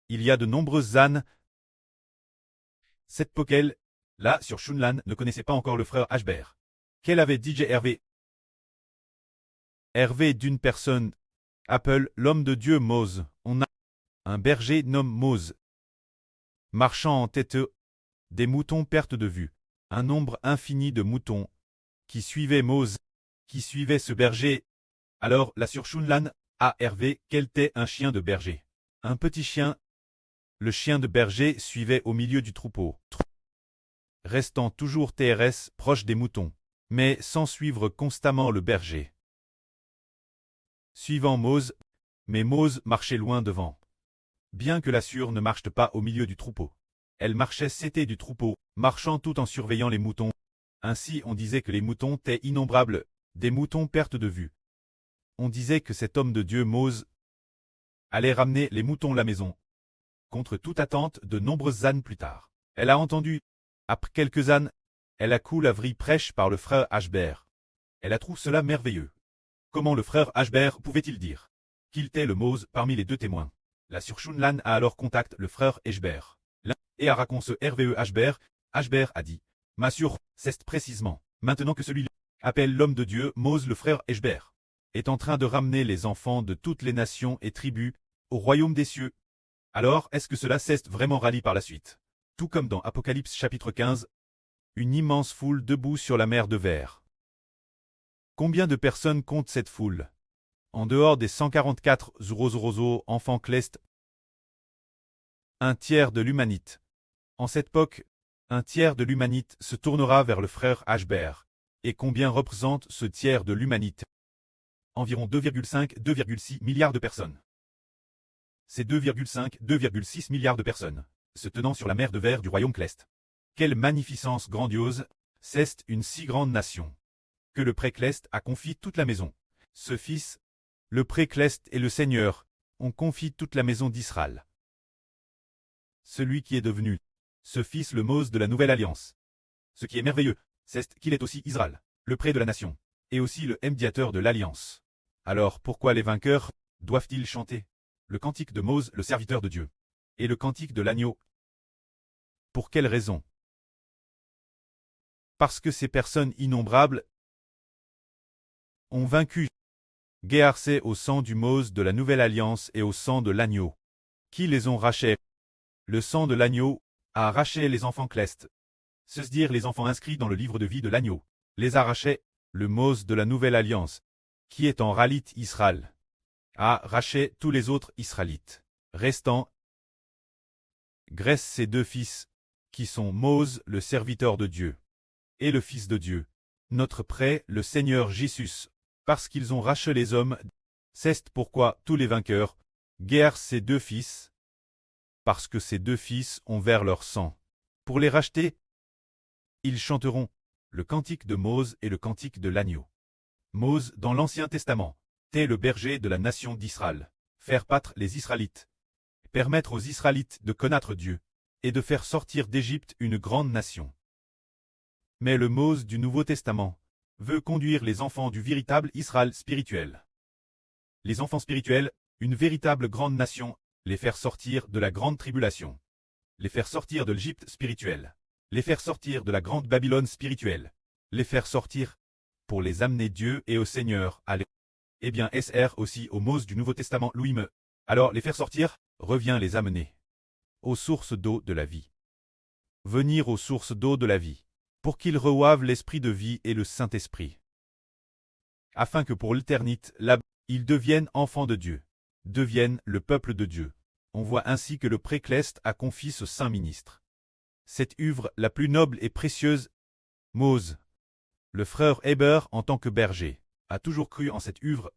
il y a de nombreuses ânes. Cette Pokel, là, sur Shunlan, ne connaissait pas encore le frère Ashbert. Quel avait DJ Hervé? Hervé d'une personne. Apple, l'homme de Dieu Mose. On a un berger nomme Mose. Marchant en tête, des moutons perte de vue. Un nombre infini de moutons qui suivaient Mose, qui suivaient ce berger. Alors, là sur Shunlan, à Hervé, quel était un chien de berger. Un petit chien. Le chien de berger suivait au milieu du troupeau, restant toujours TRS proche des moutons, mais sans suivre constamment le berger. Suivant Mose, mais Mose marchait loin devant. Bien que la sûre ne marche pas au milieu du troupeau. Elle marchait c'était du troupeau, marchant tout en surveillant les moutons. Ainsi on disait que les moutons étaient innombrables, des moutons perte de vue. On disait que cet homme de Dieu Mose allait ramener les moutons à la maison. Contre toute attente, de nombreuses ânes plus tard. Elle a entendu. Après quelques ânes, elle a coulu la vrille prêche par le frère Ashbert. Elle a trouvé cela merveilleux. Comment le frère Ashbert pouvait-il dire qu'il était le Mose parmi les deux témoins? La sur Shunlan a alors contacté le frère Ashbert. Et a raconté ce RVE Ashbert. Ashbert a dit, ma sûre, c'est précisément, maintenant que celui-là appelle l'homme de Dieu, Mose le frère Ashbert, est en train de ramener les enfants de toutes les nations et tribus au royaume des cieux. Alors, est-ce que cela s'est vraiment rallié par la suite? Tout comme dans Apocalypse chapitre 15, une immense foule debout sur la mer de verre. Combien de personnes compte cette foule? En dehors des 144 Zurozorozo enfants clestes, un tiers de l'humanité. En cette époque, un tiers de l'humanité se tournera vers le frère Ashbert. Et combien représente ce tiers de l'humanité? Environ 2,5-2,6 milliards de personnes. C'est 2,5-2,6 milliards de personnes, se tenant sur la mer de verre du royaume Cleste. Quelle magnificence grandiose, c'est une si grande nation, que le pré Cleste a confié toute la maison. Ce fils, le pré Cleste et le Seigneur, ont confié toute la maison d'Israël. Celui qui est devenu, ce fils le Mose de la nouvelle alliance. Ce qui est merveilleux, c'est qu'il est aussi Israël, le pré de la nation, et aussi le médiateur de l'alliance. Alors pourquoi les vainqueurs doivent-ils chanter le cantique de Mose, le serviteur de Dieu, et le cantique de l'agneau? Pour quelle raison? Parce que ces personnes innombrables ont vaincu, guéarcé au sang du Mose de la nouvelle alliance et au sang de l'agneau. Qui les ont rachés? Le sang de l'agneau a arraché les enfants clestes. C'est-à-dire les enfants inscrits dans le livre de vie de l'agneau. Les arrachait, le Mose de la nouvelle alliance, qui est en Ralite Israël, a raché tous les autres Israélites, restant Grèce ses deux fils, qui sont Mose, le serviteur de Dieu, et le Fils de Dieu, notre prêt, le Seigneur Jésus, parce qu'ils ont racheté les hommes. C'est pourquoi tous les vainqueurs guerrent ces deux fils, parce que ces deux fils ont vers leur sang. Pour les racheter, ils chanteront le cantique de Mose et le cantique de l'agneau. Mose, dans l'Ancien Testament, était le berger de la nation d'Israël, faire paître les Israélites, permettre aux Israélites de connaître Dieu, et de faire sortir d'Égypte une grande nation. Mais le Mose du Nouveau Testament veut conduire les enfants du véritable Israël spirituel. Les enfants spirituels, une véritable grande nation, les faire sortir de la grande tribulation, les faire sortir de l'Égypte spirituelle, les faire sortir de la grande Babylone spirituelle, les faire sortir pour les amener Dieu et au Seigneur. Allez. Eh bien, SR aussi au Mose du Nouveau Testament Louis me. Alors les faire sortir, revient les amener aux sources d'eau de la vie. Venir aux sources d'eau de la vie, pour qu'ils reçoivent l'Esprit de vie et le Saint-Esprit. Afin que pour l'éternité, là, ils deviennent enfants de Dieu, deviennent le peuple de Dieu. On voit ainsi que le pré-Cleste a confié ce saint ministre. Cette œuvre la plus noble et précieuse, Mose, le frère Héber en tant que berger, a toujours cru en cette œuvre.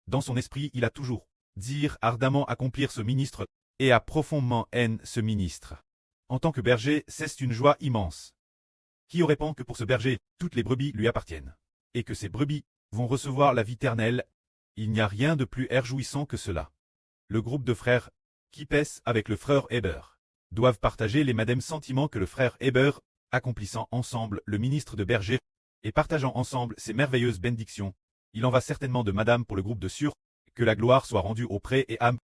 Dans son esprit, il a toujours dire ardemment accomplir ce ministre, et a profondément haine ce ministre. En tant que berger, c'est une joie immense. Qui aurait pensé que pour ce berger, toutes les brebis lui appartiennent, et que ces brebis vont recevoir la vie éternelle? Il n'y a rien de plus réjouissant que cela. Le groupe de frères, qui pèsent avec le frère Héber, doivent partager les mêmes sentiments que le frère Héber, accomplissant ensemble le ministre de berger, et partageant ensemble ces merveilleuses bénédictions. Il en va certainement de madame pour le groupe de sûrs, que la gloire soit rendue auprès et âme.